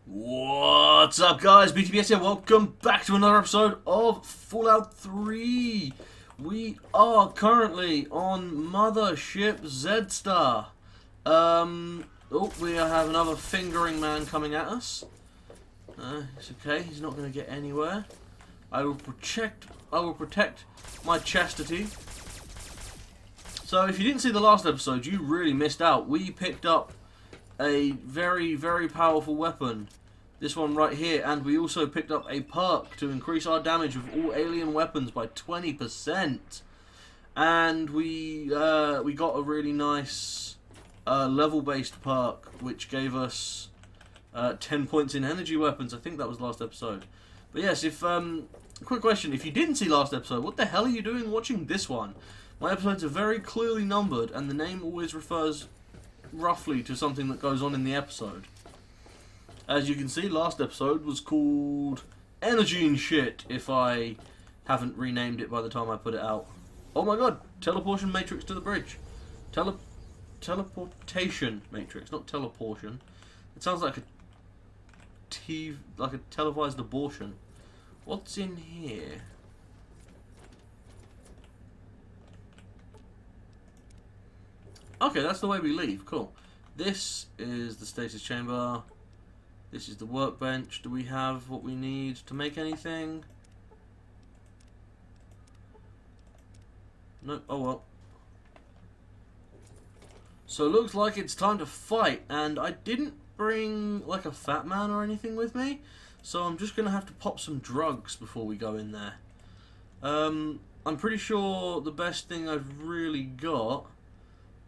What's up, guys? BTBS here. Welcome back to another episode of Fallout 3. We are currently on Mothership Z-Star. We have another fingering man coming at us. It's okay. He's not going to get anywhere. I will protect my chastity. So, if you didn't see the last episode, you really missed out. We picked up a very, very powerful weapon. This one right here. And we also picked up a perk to increase our damage with all alien weapons by 20%. And we got a really nice level-based perk, which gave us 10 points in energy weapons. I think that was last episode. But yes, quick question. If you didn't see last episode, what the hell are you doing watching this one? My episodes are very clearly numbered, and the name always refers roughly to something that goes on in the episode. As you can see, last episode was called Energy and Shit, if I haven't renamed it by the time I put it out. Oh my god, teleportation matrix to the bridge. Teleportation matrix, not teleportation. It sounds like a televised abortion. What's in here? Okay, that's the way we leave. Cool. This is the stasis chamber. This is the workbench. Do we have what we need to make anything? No. Oh well. So it looks like it's time to fight, and I didn't bring like a fat man or anything with me, so I'm just gonna have to pop some drugs before we go in there. I'm pretty sure the best thing I've really got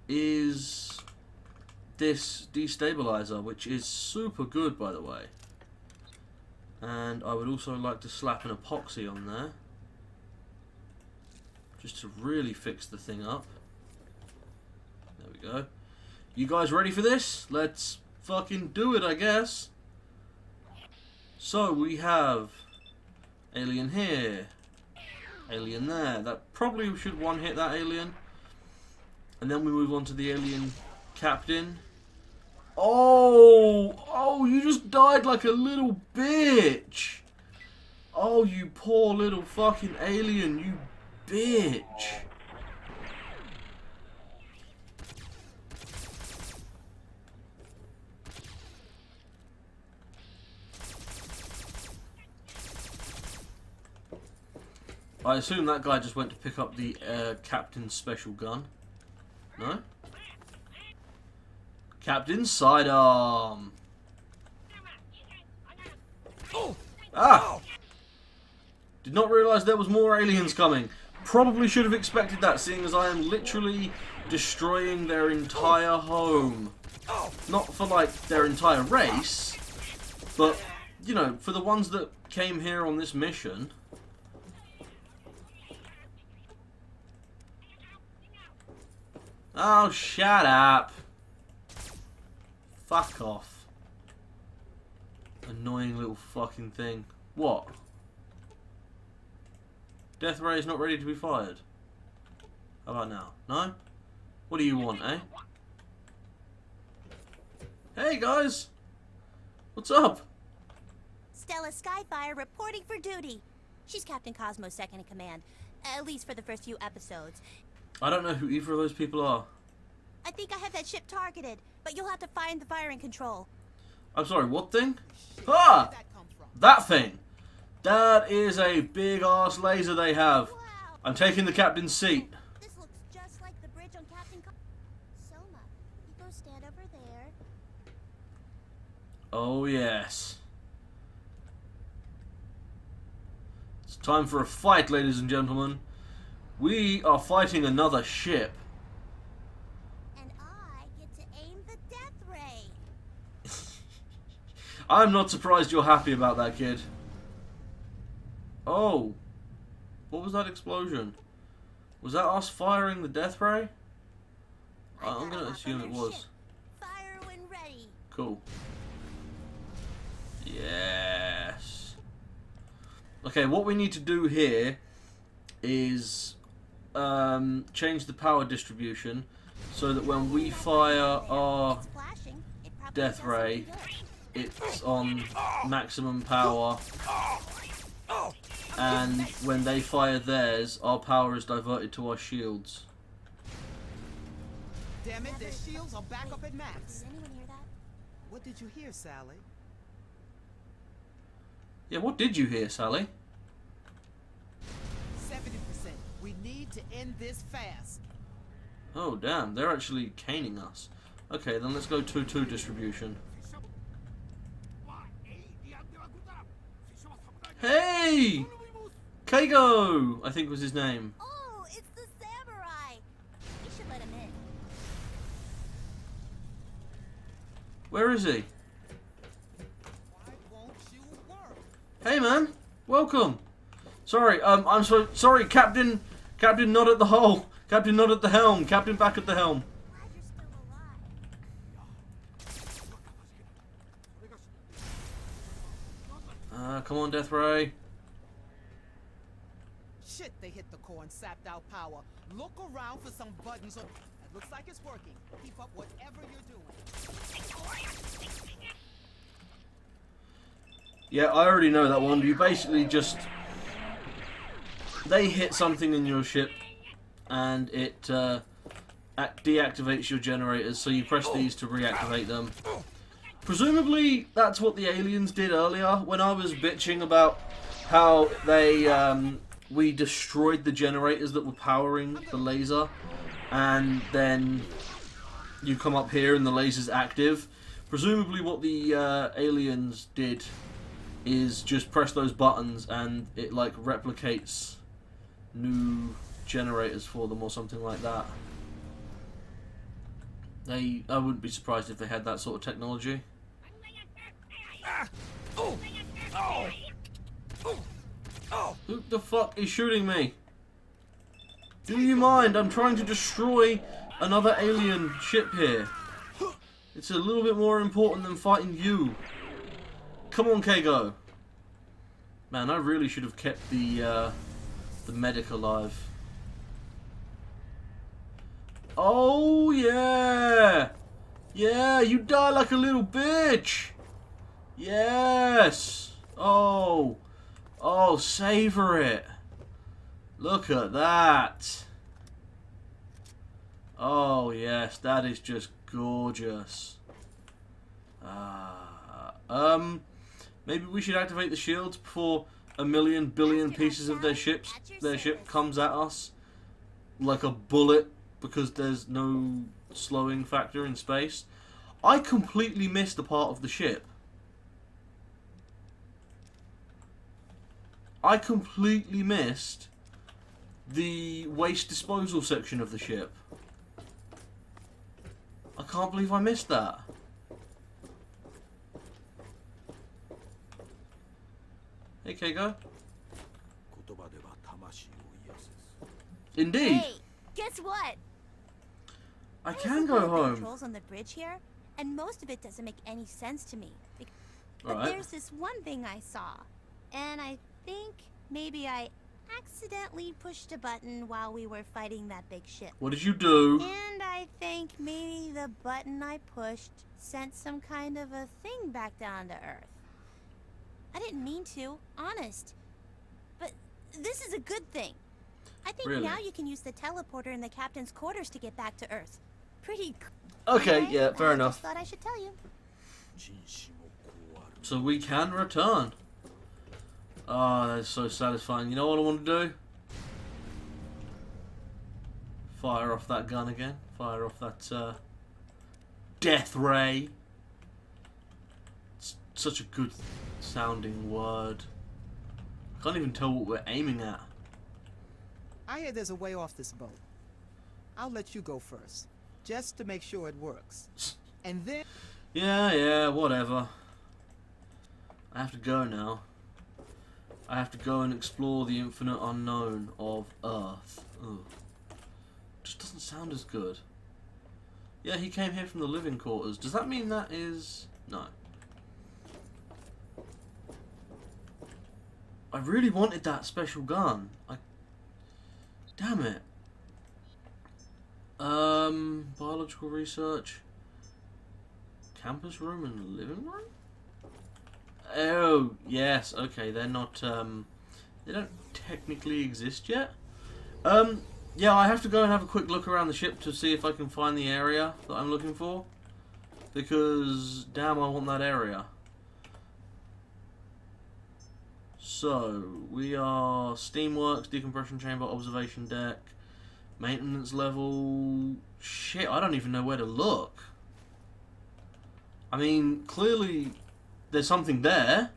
is this destabilizer, which is super good, by the way. And I would also like to slap an epoxy on there, just to really fix the thing up. There we go. You guys ready for this? Let's fucking do it, I guess. So we have alien here, alien there. That probably should one-hit that alien. And then we move on to the alien captain. Oh, you just died like a little bitch. Oh, you poor little fucking alien, you bitch. I assume that guy just went to pick up the captain's special gun. No? Captain's sidearm. Ah! Did not realise there was more aliens coming. Probably should have expected that, seeing as I am literally destroying their entire home. Not for, like, their entire race, but, you know, for the ones that came here on this mission. Oh, shut up. Fuck off. Annoying little fucking thing. What? Death ray is not ready to be fired. How about now? No? What do you want, eh? Hey, guys! What's up? Stella Skyfire reporting for duty. She's Captain Cosmo's second in command, at least for the first few episodes. I don't know who either of those people are. I think I have that ship targeted, but you'll have to find the firing control. I'm sorry, what thing? Ah! That thing! That is a big ass laser they have. Wow. I'm taking the captain's seat. This looks just like the bridge on Captain Soma, you go stand over there. Oh yes. It's time for a fight, ladies and gentlemen. We are fighting another ship. And I get to aim the death ray. I'm not surprised you're happy about that, kid. Oh. What was that explosion? Was that us firing the death ray? I'm going to assume it was. Fire when ready. Cool. Yes. Okay, what we need to do here is change the power distribution so that when we fire our death ray, it's on maximum power, and when they fire theirs, our power is diverted to our shields. Damn it, their shields are back up at max. Did anyone hear that? What did you hear, Sally? Yeah, what did you hear, Sally? 70%. We need to end this fast. Oh, damn, they're actually caning us. Okay, then let's go 2-2 distribution. Hey! Keigo, I think was his name. Oh, it's the samurai. We should let him in. Where is he? Why won't you work? Hey, man. Welcome. Sorry, I'm so sorry, Captain. Captain, not at the hull. Captain, not at the helm. Captain, back at the helm. Glad you're still alive. Come on, Death Ray. Shit, they hit the core and sapped out power. Look around for some buttons. It looks like it's working. Keep up whatever you're doing. Yeah, I already know that one. You basically just... They hit something in your ship, and it deactivates your generators, so you press these to reactivate them. Presumably, that's what the aliens did earlier, when I was bitching about how they, we destroyed the generators that were powering the laser, and then you come up here and the laser's active. Presumably what the aliens did is just press those buttons and it like replicates new generators for them or something like that. I wouldn't be surprised if they had that sort of technology. Who the fuck is shooting me? Do you mind? I'm trying to destroy another alien ship here. It's a little bit more important than fighting you. Come on, Keigo. Man, I really should have kept the medic alive. Oh, yeah! Yeah, you die like a little bitch! Yes! Oh! Oh, savor it! Look at that! Oh, yes, that is just gorgeous. Maybe we should activate the shields before a million billion pieces of their ship comes at us like a bullet, because there's no slowing factor in space. I completely missed a part of the ship. I completely missed the waste disposal section of the ship. I can't believe I missed that. Hey, Keigo. Indeed. Hey, guess what? I was can looking go at the home. controls on the bridge here, and most of it doesn't make any sense to me. But Alright. there's this one thing I saw, and I think maybe I accidentally pushed a button while we were fighting that big ship. What did you do? And I think maybe the button I pushed sent some kind of a thing back down to Earth. I didn't mean to, honest. But this is a good thing. I think Really? now you can use the teleporter in the captain's quarters to get back to Earth. Pretty Okay, Anyway, yeah, fair I enough. just thought I should tell you. So we can return. Oh, that's so satisfying. You know what I want to do? Fire off that gun again. Fire off that death ray. It's such a good sounding word. I can't even tell what we're aiming at. I hear there's a way off this boat. I'll let you go first, just to make sure it works. And then... Yeah, whatever. I have to go now. I have to go and explore the infinite unknown of Earth. Ugh. Just doesn't sound as good. Yeah, he came here from the living quarters. Does that mean that is... No. I really wanted that special gun. Damn it. Biological research. Campus room and living room? Oh, yes, okay, they're not, they don't technically exist yet. Yeah, I have to go and have a quick look around the ship to see if I can find the area that I'm looking for. Because, damn, I want that area. So, we are Steamworks, Decompression Chamber, Observation Deck, Maintenance Level... Shit, I don't even know where to look. I mean, clearly there's something there.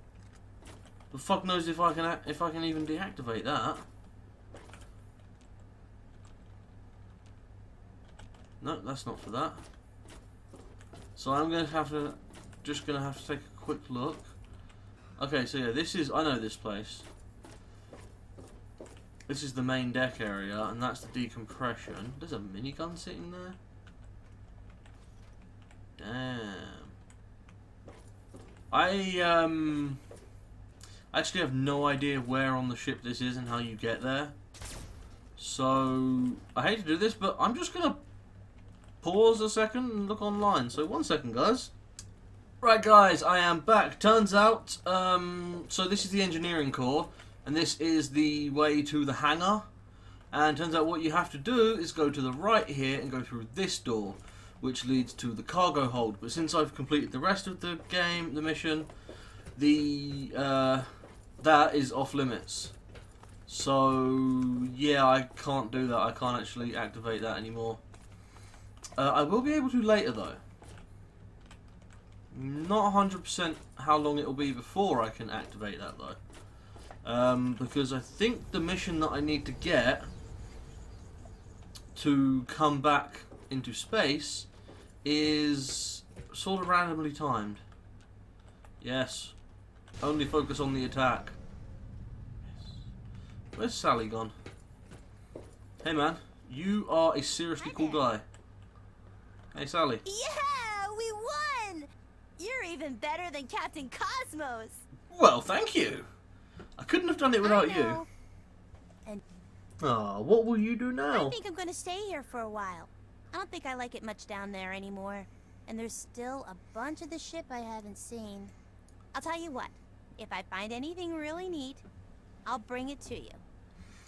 The fuck knows if I can even deactivate that. No, that's not for that. So I'm gonna have to take a quick look. Okay, so yeah, this is, I know this place. This is the main deck area, and that's the decompression. There's a minigun sitting there. Damn. I actually have no idea where on the ship this is and how you get there. So I hate to do this, but I'm just gonna pause a second and look online. So 1 second, guys. Right, guys, I am back. Turns out, so this is the engineering core, and this is the way to the hangar. And turns out what you have to do is go to the right here and go through this door, which leads to the cargo hold. But since I've completed the rest of the game, the mission, that is off limits. So yeah, I can't do that. I can't actually activate that anymore. I will be able to later though. Not 100% how long it will be before I can activate that though. Because I think the mission that I need to get to come back into space is sort of randomly timed. Yes. Only focus on the attack. Yes. Where's Sally gone? Hey man, you are a seriously cool guy. Hey Sally. Yeah, we won! You're even better than Captain Cosmos. Well, thank you. I couldn't have done it without you. And what will you do now? I think I'm gonna stay here for a while. I don't think I like it much down there anymore. And there's still a bunch of the ship I haven't seen. I'll tell you what, if I find anything really neat, I'll bring it to you.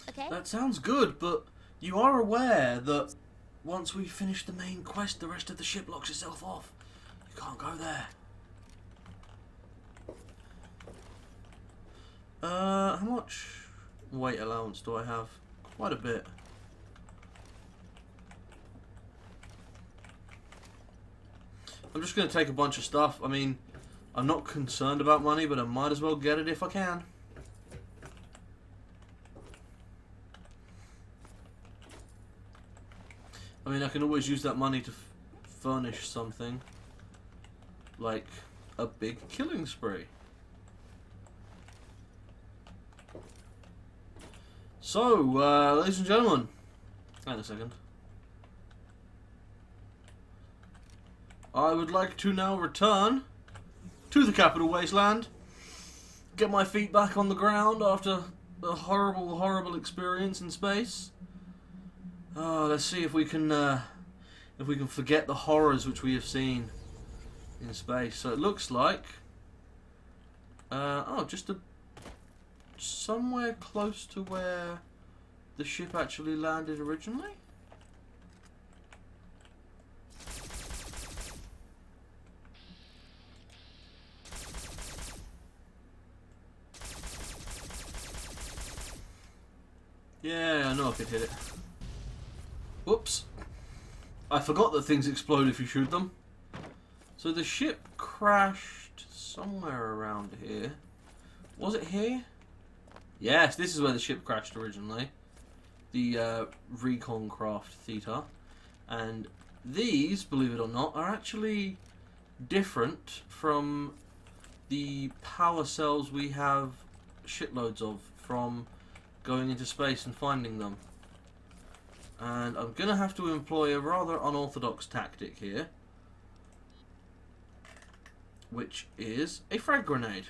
Okay? That sounds good, but you are aware that once we finish the main quest, the rest of the ship locks itself off. You can't go there. How much weight allowance do I have? Quite a bit. I'm just going to take a bunch of stuff. I mean, I'm not concerned about money, but I might as well get it if I can. I mean, I can always use that money to furnish something. Like a big killing spree. So, ladies and gentlemen. Hang on a second. I would like to now return to the capital wasteland. Get my feet back on the ground after a horrible, horrible experience in space. Let's see if we can forget the horrors which we have seen in space. So it looks like, just somewhere close to where the ship actually landed originally. Yeah, I know I could hit it. Whoops. I forgot that things explode if you shoot them. So the ship crashed somewhere around here. Was it here? Yes, this is where the ship crashed originally. The Recon Craft Theta. And these, believe it or not, are actually different from the power cells we have shitloads of from going into space and finding them. And I'm going to have to employ a rather unorthodox tactic here, which is a frag grenade.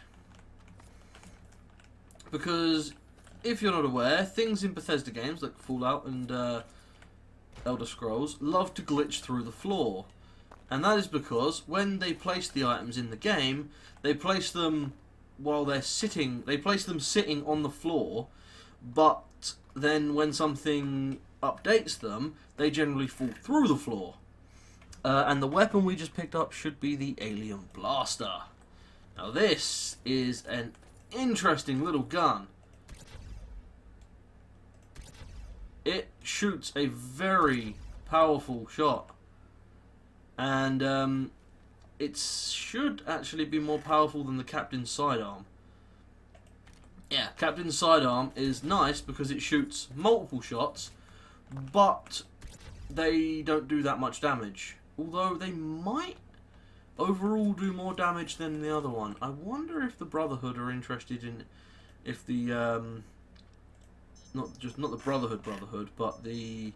Because, if you're not aware, things in Bethesda games like Fallout and Elder Scrolls love to glitch through the floor. And that is because when they place the items in the game, they place them while they're sitting, they place them sitting on the floor, but then when something updates them, they generally fall through the floor. And the weapon we just picked up should be the alien blaster. Now this is an interesting little gun. It shoots a very powerful shot. And it should actually be more powerful than the Captain's sidearm. Yeah, Captain's sidearm is nice because it shoots multiple shots, but they don't do that much damage. Although they might overall do more damage than the other one. I wonder if the Brotherhood are interested in, if the not the Brotherhood, but the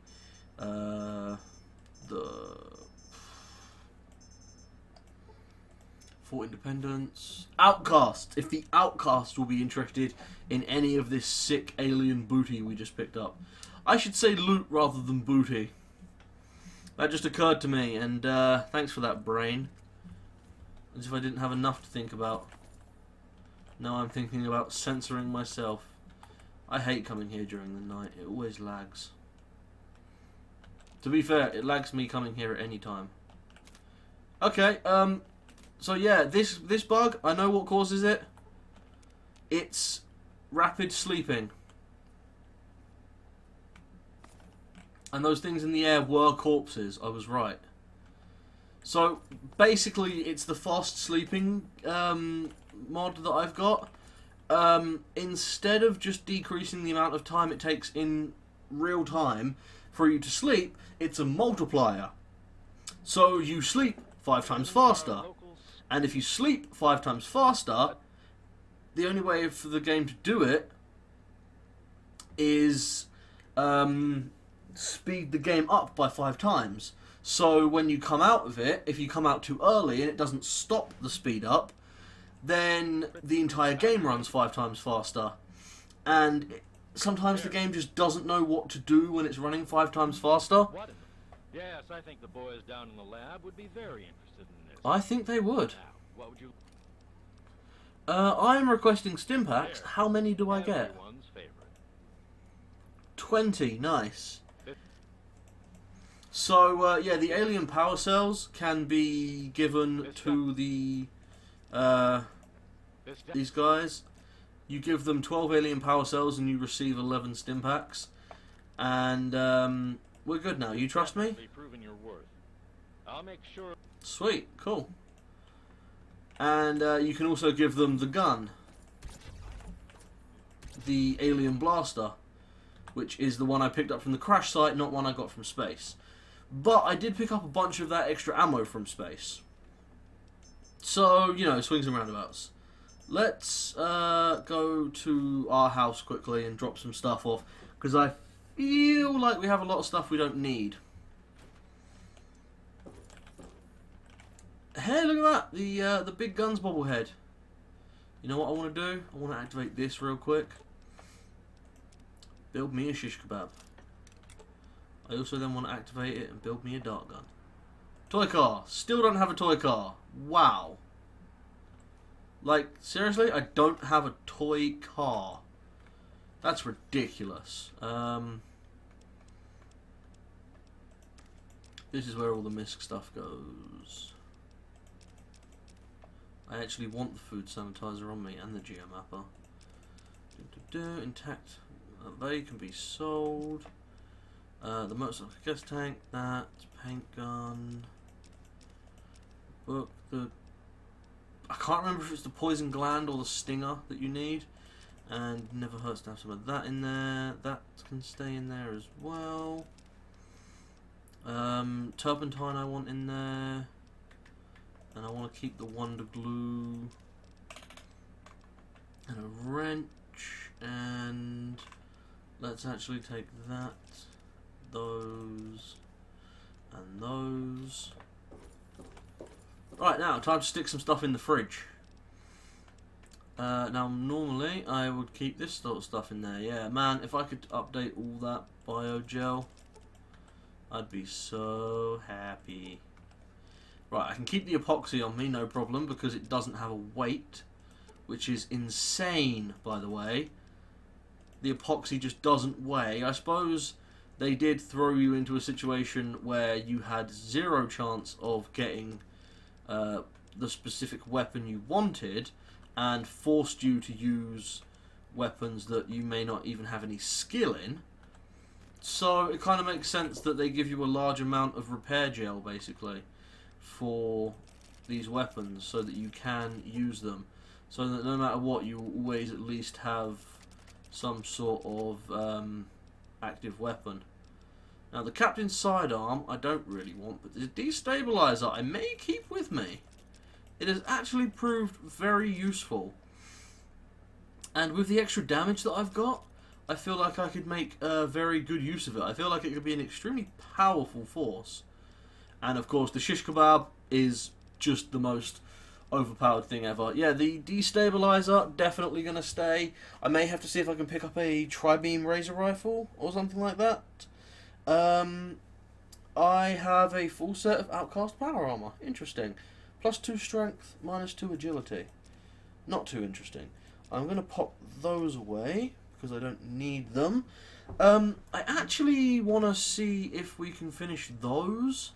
for Independence Outcast. If the Outcast will be interested in any of this sick alien booty we just picked up. I should say loot rather than booty. That just occurred to me, and thanks for that, brain. As if I didn't have enough to think about. Now I'm thinking about censoring myself. I hate coming here during the night. It always lags. To be fair, it lags me coming here at any time. Okay, so yeah, this bug, I know what causes it. It's rapid sleeping. And those things in the air were corpses. I was right. So basically, it's the fast sleeping mod that I've got. Instead of just decreasing the amount of time it takes in real time for you to sleep, it's a multiplier. So you sleep 5 times faster. And if you sleep 5 times faster, the only way for the game to do it is speed the game up by 5 times. So when you come out of it, if you come out too early and it doesn't stop the speed up, then the entire game runs 5 times faster. And sometimes the game just doesn't know what to do when it's running 5 times faster. Yes, I think the boys down in the lab would be very interested in this. I think they would. Now, what would you... I'm requesting stim packs. How many do I get? Everyone's favorite. 20, nice. So, yeah, the alien power cells can be given to the, these guys. You give them 12 alien power cells and you receive 11 stim packs. And, we're good now. You trust me? Proven your worth. I'll make sure. Sweet, cool. And, you can also give them the gun. The alien blaster. Which is the one I picked up from the crash site, not one I got from space. But I did pick up a bunch of that extra ammo from space. So, you know, swings and roundabouts. Let's go to our house quickly and drop some stuff off. Because I feel like we have a lot of stuff we don't need. Hey, look at that! The big guns bobblehead. You know what I want to do? I want to activate this real quick. Build me a shish kebab. I also then want to activate it and build me a dart gun. Toy car. Still don't have a toy car. Wow. Like, seriously? I don't have a toy car. That's ridiculous. This is where all the MISC stuff goes. I actually want the food sanitizer on me and the geomapper. Intact. They can be sold. The motorcycle gas tank, that, paint gun, book, I can't remember if it's the poison gland or the stinger that you need, and never hurts to have some of that in there. That can stay in there as well. Turpentine I want in there, and I want to keep the Wonder Glue, and a wrench, and let's actually take that, those, and those. Right, now, time to stick some stuff in the fridge. Now, normally, I would keep this sort of stuff in there. Yeah, man, if I could update all that biogel, I'd be so happy. Right, I can keep the epoxy on me, no problem, because it doesn't have a weight. which is insane, by the way. The epoxy just doesn't weigh. I suppose they did throw you into a situation where you had 0 chance of getting the specific weapon you wanted, and forced you to use weapons that you may not even have any skill in. So it kind of makes sense that they give you a large amount of repair gel, basically, for these weapons, so that you can use them. So that no matter what, you always at least have some sort of active weapon. Now the captain's sidearm I don't really want, but the destabilizer I may keep with me. It has actually proved very useful. And with the extra damage that I've got, I feel like I could make very good use of it. I feel like it could be an extremely powerful force. And of course the shish kebab is just the most overpowered thing ever. Yeah, the destabilizer definitely going to stay. I may have to see if I can pick up a tri-beam razor rifle or something like that. I have a full set of outcast power armor. Interesting. +2 strength, -2 agility. Not too interesting. I'm going to pop those away because I don't need them. I actually want to see if we can finish those,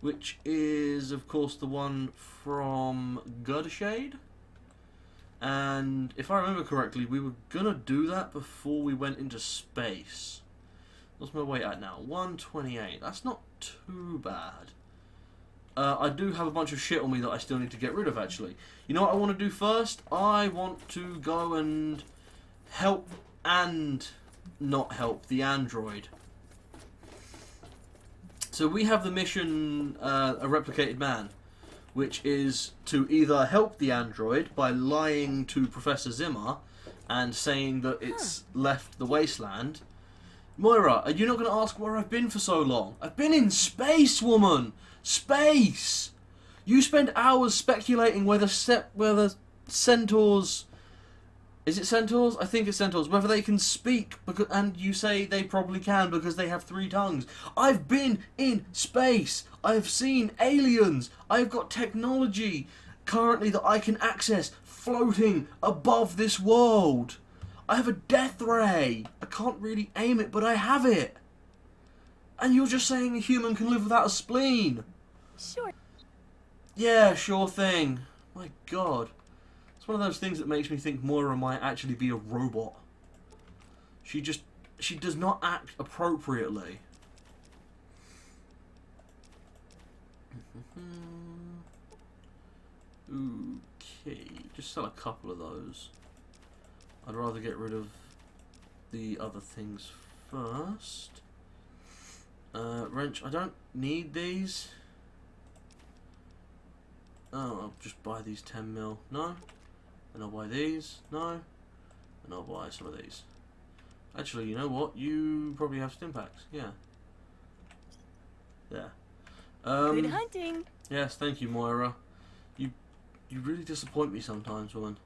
which is, of course, the one from Shade. And if I remember correctly, we were going to do that before we went into space. What's my weight at now? 128. That's not too bad. I do have a bunch of shit on me that I still need to get rid of, actually. You know what I want to do first? I want to go and help and not help the android. So we have the mission, A Replicated Man, which is to either help the android by lying to Professor Zimmer and saying that it's left the wasteland. Moira, are you not going to ask where I've been for so long? I've been in space, woman! Space! You spend hours speculating whether centaurs... Is it centaurs? I think it's centaurs. Whether they can speak, because, and you say they probably can because they have 3 tongues. I've been in space. I've seen aliens. I've got technology currently that I can access floating above this world. I have a death ray. I can't really aim it, but I have it. And you're just saying a human can live without a spleen. Sure. Yeah, sure thing. My God. It's one of those things that makes me think Moira might actually be a robot. She does not act appropriately. Okay, just sell a couple of those. I'd rather get rid of the other things first. Wrench, I don't need these. Oh, I'll just buy these 10mm. No. And I'll buy these. No. And I'll buy some of these. Actually, you know what? You probably have stim packs. Yeah. There. Good hunting. Yes, thank you, Moira. You really disappoint me sometimes, woman.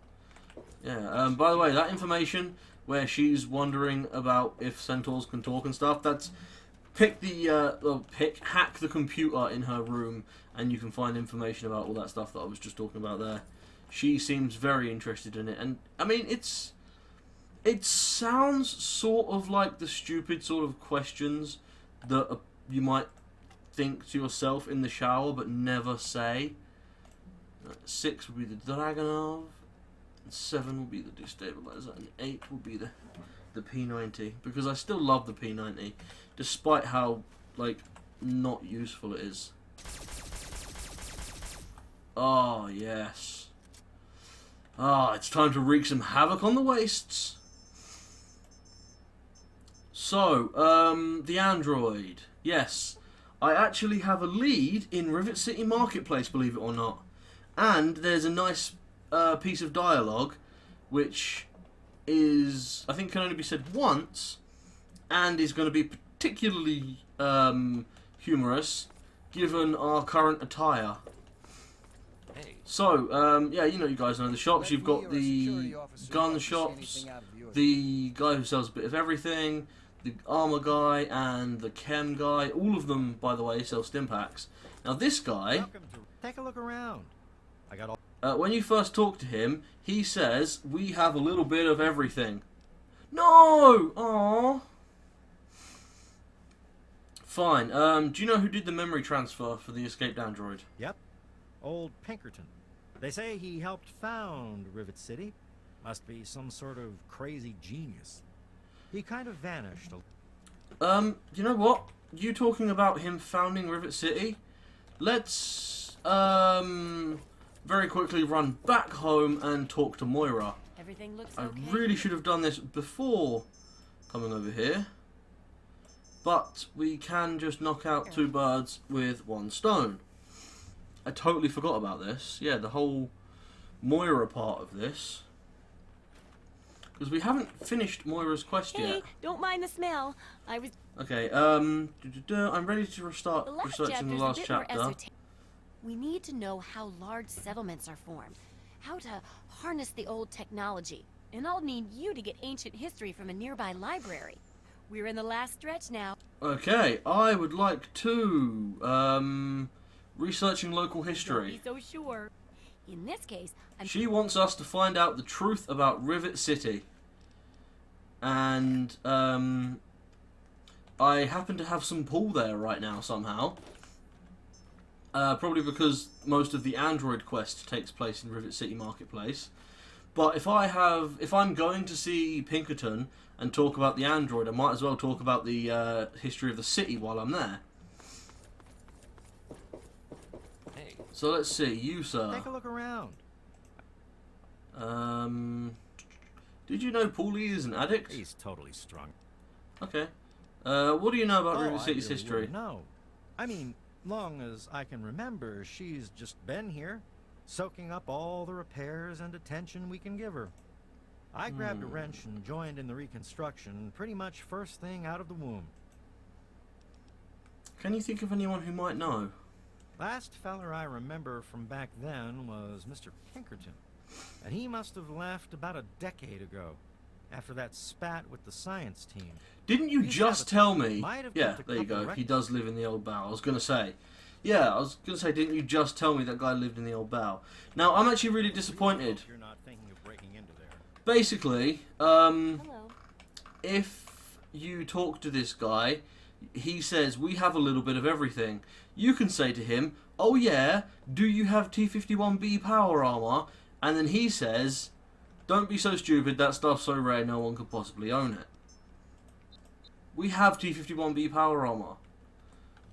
Yeah. By the way, that information where she's wondering about if centaurs can talk and stuff, that's hack the computer in her room, and you can find information about all that stuff that I was just talking about there. She seems very interested in it, and I mean, it sounds sort of like the stupid sort of questions that you might think to yourself in the shower but never say. 6 would be the Dragonov, 7 would be the destabilizer, and 8 would be the P90, because I still love the P90 despite how, like, not useful it is. Oh yes. Ah, it's time to wreak some havoc on the wastes. So, the android. Yes, I actually have a lead in Rivet City Marketplace, believe it or not. And there's a nice piece of dialogue, which is, I think, can only be said once, and is going to be particularly humorous, given our current attire. So, yeah, you guys know the shops. You've got the gun shops, the guy who sells a bit of everything, the armor guy, and the chem guy. All of them, by the way, sell stim packs. Now, this guy... Take a look around. I got all... when you first talk to him, he says, we have a little bit of everything. No! Aww. Fine. Do you know who did the memory transfer for the escaped android? Yep. Old Pinkerton. They say he helped found Rivet City. Must be some sort of crazy genius. He kind of vanished. You know what? You talking about him founding Rivet City? Let's, very quickly run back home and talk to Moira. Everything looks I okay. really should have done this before coming over here. But we can just knock out 2 birds with 1 stone. I totally forgot about this. Yeah, the whole Moira part of this. Because we haven't finished Moira's quest yet. Hey, don't mind the smell. I was. Okay, I'm ready to restart The last researching the chapter's last a bit more chapter. esoteric. We need to know how large settlements are formed, how to harness the old technology, and I'll need you to get ancient history from a nearby library. We're in the last stretch now. Okay, I would like to, researching local history. Don't be so sure. In this case, She wants us to find out the truth about Rivet City. And, I happen to have some pull there right now somehow. Probably because most of the Android quest takes place in Rivet City Marketplace. But if I'm going to see Pinkerton and talk about the Android, I might as well talk about the history of the city while I'm there. Hey. So let's see, you sir. Take a look around. Did you know Paulie is an addict? He's totally strung. Okay. What do you know about Rivet I City's really history? wouldn't know. I mean, long as I can remember, she's just been here, soaking up all the repairs and attention we can give her. I grabbed a wrench and joined in the reconstruction pretty much first thing out of the womb. Can you think of anyone who might know? Last feller I remember from back then was Mr. Pinkerton, and he must have left about a decade ago, after that spat with the science team. Didn't you He's just got a- tell me? might have Yeah, kept a there you couple go. of He does live in the old bow. I was going to say. Yeah, I was going to say, didn't you just tell me that guy lived in the old bow? Now, I'm actually really disappointed. You're not thinking of breaking into there. Basically, Hello. if you talk to this guy, he says, we have a little bit of everything. You can say to him, oh yeah, do you have T-51B power armor? And then he says, don't be so stupid, that stuff's so rare no one could possibly own it. We have T-51B power armor.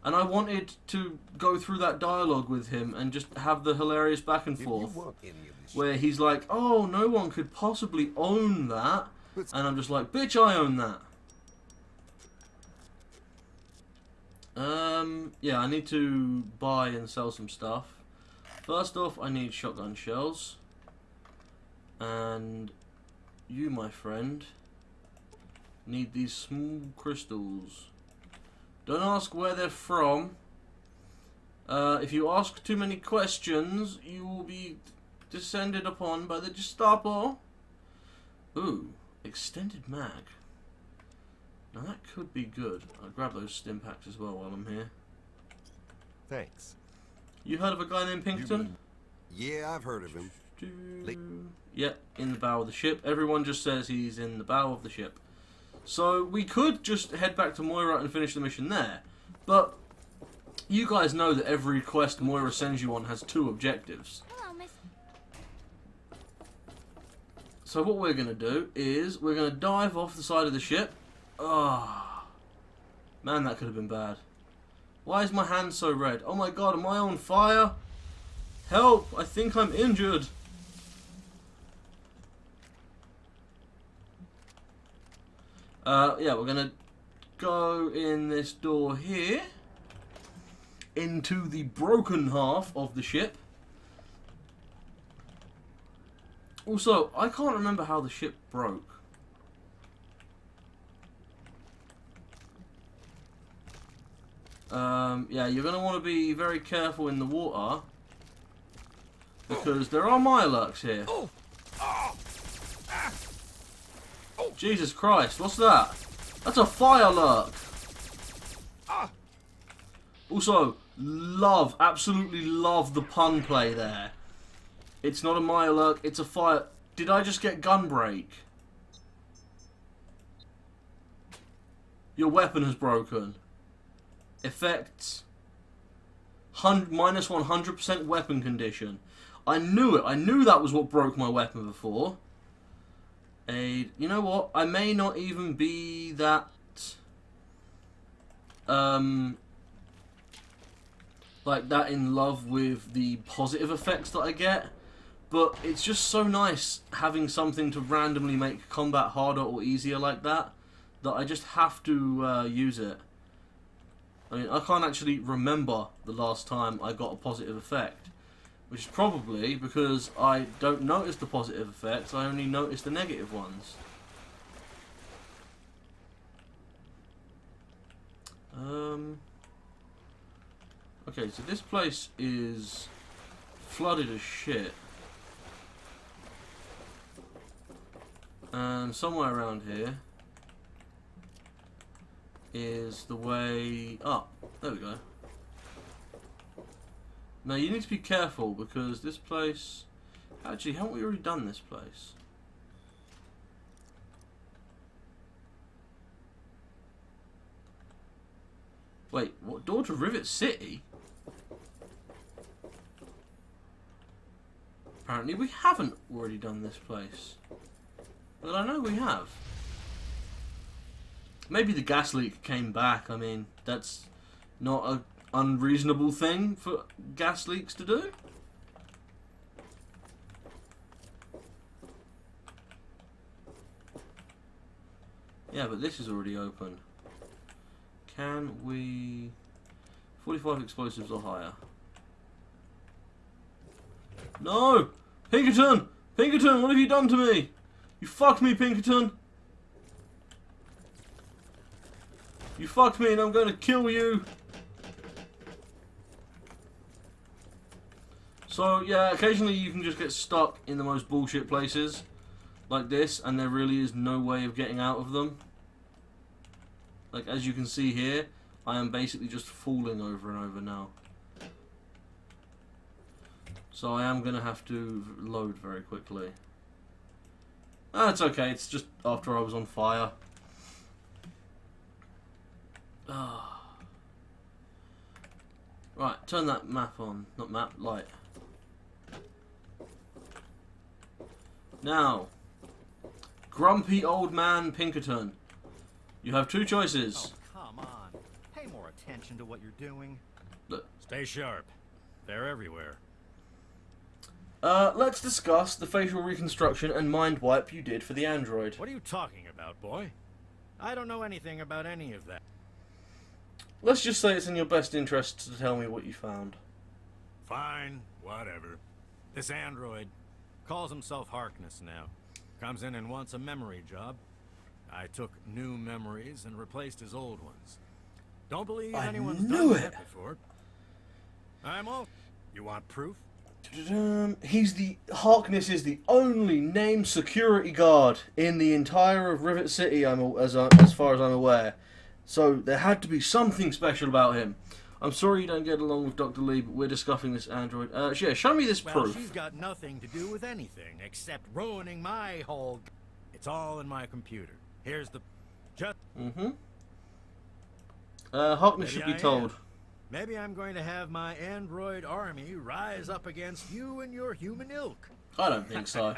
And I wanted to go through that dialogue with him and just have the hilarious back and forth. Where he's like, oh, no one could possibly own that. And I'm just like, bitch, I own that. Yeah, I need to buy and sell some stuff. First off, I need shotgun shells. And you, my friend, need these small crystals. Don't ask where they're from. If you ask too many questions, you will be descended upon by the Gestapo. Ooh, extended mag. Now that could be good. I'll grab those stim packs as well while I'm here. Thanks. You heard of a guy named Pinkerton? Yeah, I've heard of him. Yep, in the bow of the ship. Everyone just says he's in the bow of the ship. So we could just head back to Moira and finish the mission there. But you guys know that every quest Moira sends you on has 2 objectives. Hello, Miss. So what we're going to do is we're going to dive off the side of the ship. Ah, man, that could have been bad. Why is my hand so red? Oh my god, am I on fire? Help! I think I'm injured. Yeah, we're gonna go in this door here into the broken half of the ship. Also, I can't remember how the ship broke. Yeah, you're going to want to be very careful in the water because there are Mirelurks here. Jesus Christ, what's that? That's a fire lurk. Also, absolutely love the pun play there. It's not a Mirelurk, it's a fire... Did I just get gun break? Your weapon has broken. Effects. Minus 100% weapon condition. I knew it. I knew that was what broke my weapon before. You know what? I may not even be that... like that in love with the positive effects that I get. But it's just so nice having something to randomly make combat harder or easier like that. That I just have to use it. I mean, I can't actually remember the last time I got a positive effect. Which is probably because I don't notice the positive effects, I only notice the negative ones. Okay, so this place is flooded as shit. And somewhere around here is the way up. There we go. Now you need to be careful because this place... Actually, haven't we already done this place? Wait, what? Door to Rivet City? Apparently we haven't already done this place. But I know we have. Maybe the gas leak came back. I mean, that's not a unreasonable thing for gas leaks to do. Yeah, but this is already open. Can we... 45 explosives or higher. No! Pinkerton! Pinkerton, what have you done to me? You fucked me, Pinkerton! You fucked me and I'm going to kill you! So, yeah, occasionally you can just get stuck in the most bullshit places. Like this, and there really is no way of getting out of them. Like, as you can see here, I am basically just falling over and over now. So I am going to have to load very quickly. Ah, it's okay, it's just after I was on fire. Ah. Right, turn that map on. Not map, light. Now, grumpy old man Pinkerton. You have two choices. Oh, come on. Pay more attention to what you're doing. Look. Stay sharp. They're everywhere. Let's discuss the facial reconstruction and mind wipe you did for the android. What are you talking about, boy? I don't know anything about any of that. Let's just say it's in your best interest to tell me what you found. Fine, whatever. This android calls himself Harkness now. Comes in and wants a memory job. I took new memories and replaced his old ones. Don't believe anyone's done that before. I'm all... You want proof? Harkness is the only named security guard in the entire of Rivet City, as far as I'm aware. So there had to be something special about him. I'm sorry you don't get along with Dr. Lee, but we're discussing this android. Yeah, show me this proof. Well, she's got nothing to do with anything except ruining my whole... It's all in my computer. Here's the... Harkness should be told. Maybe I'm going to have my android army rise up against you and your human ilk. I don't think so.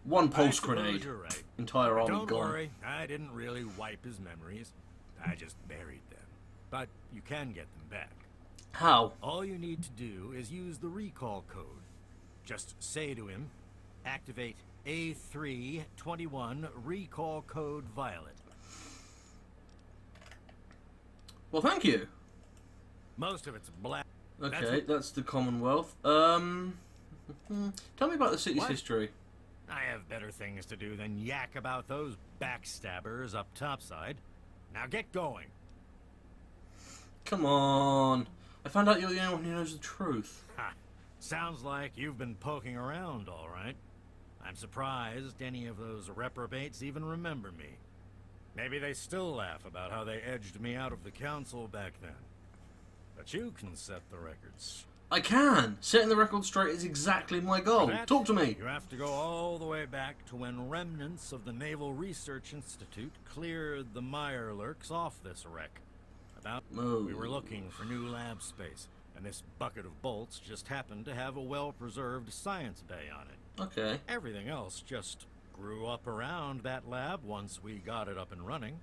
One pulse grenade. You're right. Entire army Don't gone. worry, I didn't really wipe his memories. I just buried them. But you can get them back. How? All you need to do is use the recall code. Just say to him, activate A321 recall code Violet. Well, thank you. Most of it's black. Okay, that's the Commonwealth. Tell me about the city's What? history. I have better things to do than yak about those backstabbers up topside. Now get going. Come on. I found out you're the only one who knows the truth. Ha! Sounds like you've been poking around, all right. I'm surprised any of those reprobates even remember me. Maybe they still laugh about how they edged me out of the council back then. But you can set the records. I can. Setting the record straight is exactly my goal. For that, Talk to me. You have to go all the way back to when remnants of the Naval Research Institute cleared the Meyer lurks off this wreck. We were looking for new lab space, and this bucket of bolts just happened to have a well-preserved science bay on it. Okay. Everything else just grew up around that lab once we got it up and running.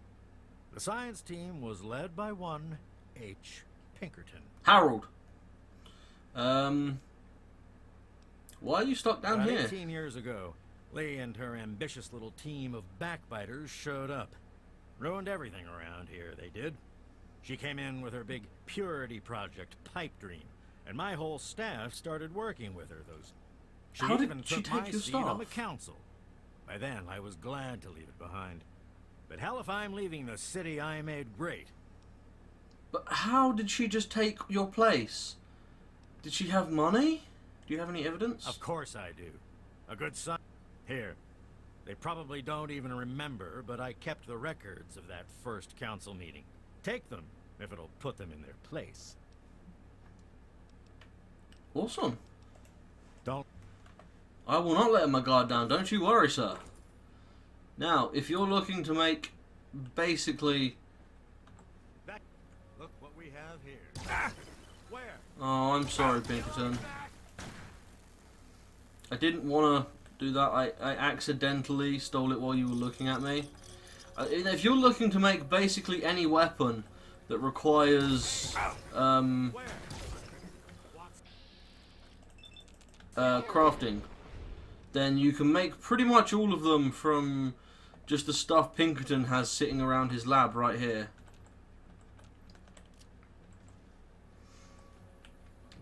The science team was led by one H. Pinkerton. Harold. Why are you stuck down About here? 18 years ago, Lee and her ambitious little team of backbiters showed up. Ruined everything around here, they did. She came in with her big purity project, Pipe Dream, and my whole staff started working with her. She How did even she took take my your seat on the staff? council. By then, I was glad to leave it behind. But hell if I'm leaving the city I made great. But how did she just take your place? Did she have money? Do you have any evidence? Of course I do. A good son. Here. They probably don't even remember, but I kept the records of that first council meeting. Take them, if it'll put them in their place. Awesome. Don't. I will not let my guard down, don't you worry, sir. Now, if you're looking to make basically... Look what we have here. Ah! Where? Oh, I'm sorry, Pinkerton. I didn't want to do that. I accidentally stole it while you were looking at me. If you're looking to make basically any weapon that requires crafting, then you can make pretty much all of them from just the stuff Pinkerton has sitting around his lab right here.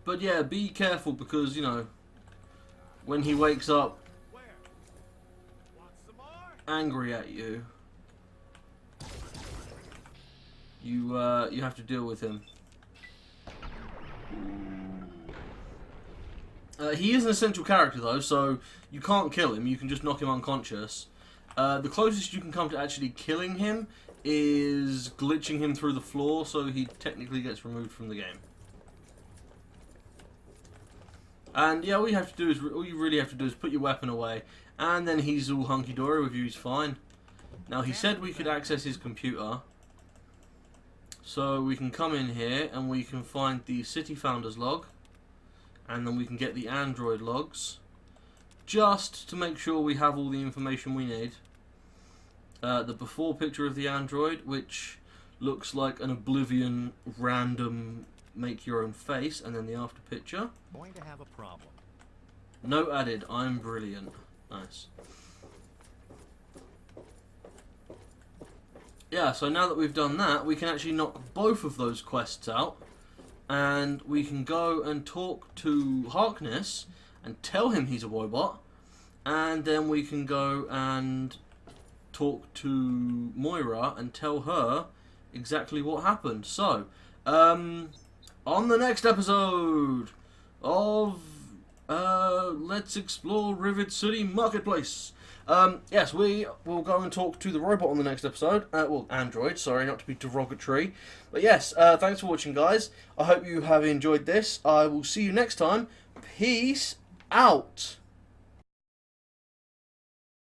But yeah, be careful because, you know, when he wakes up angry at you, you have to deal with him. He is an essential character though, so you can't kill him, you can just knock him unconscious. The closest you can come to actually killing him is glitching him through the floor, so he technically gets removed from the game. And yeah, all you really have to do is put your weapon away, and then he's all hunky-dory with you, he's fine. Now, he said we could access his computer, so we can come in here and we can find the City Founders log, and then we can get the Android logs, just to make sure we have all the information we need. The before picture of the Android, which looks like an Oblivion random make your own face, and then the after picture. Going to have a problem. Note added, I'm brilliant. Nice. Yeah, so now that we've done that, we can actually knock both of those quests out, and we can go and talk to Harkness and tell him he's a robot, and then we can go and talk to Moira and tell her exactly what happened. So, on the next episode of Let's Explore Rivet City Marketplace. Yes, we will go and talk to the robot on the next episode. Well, Android, sorry, not to be derogatory. But yes, thanks for watching, guys. I hope you have enjoyed this. I will see you next time. Peace out.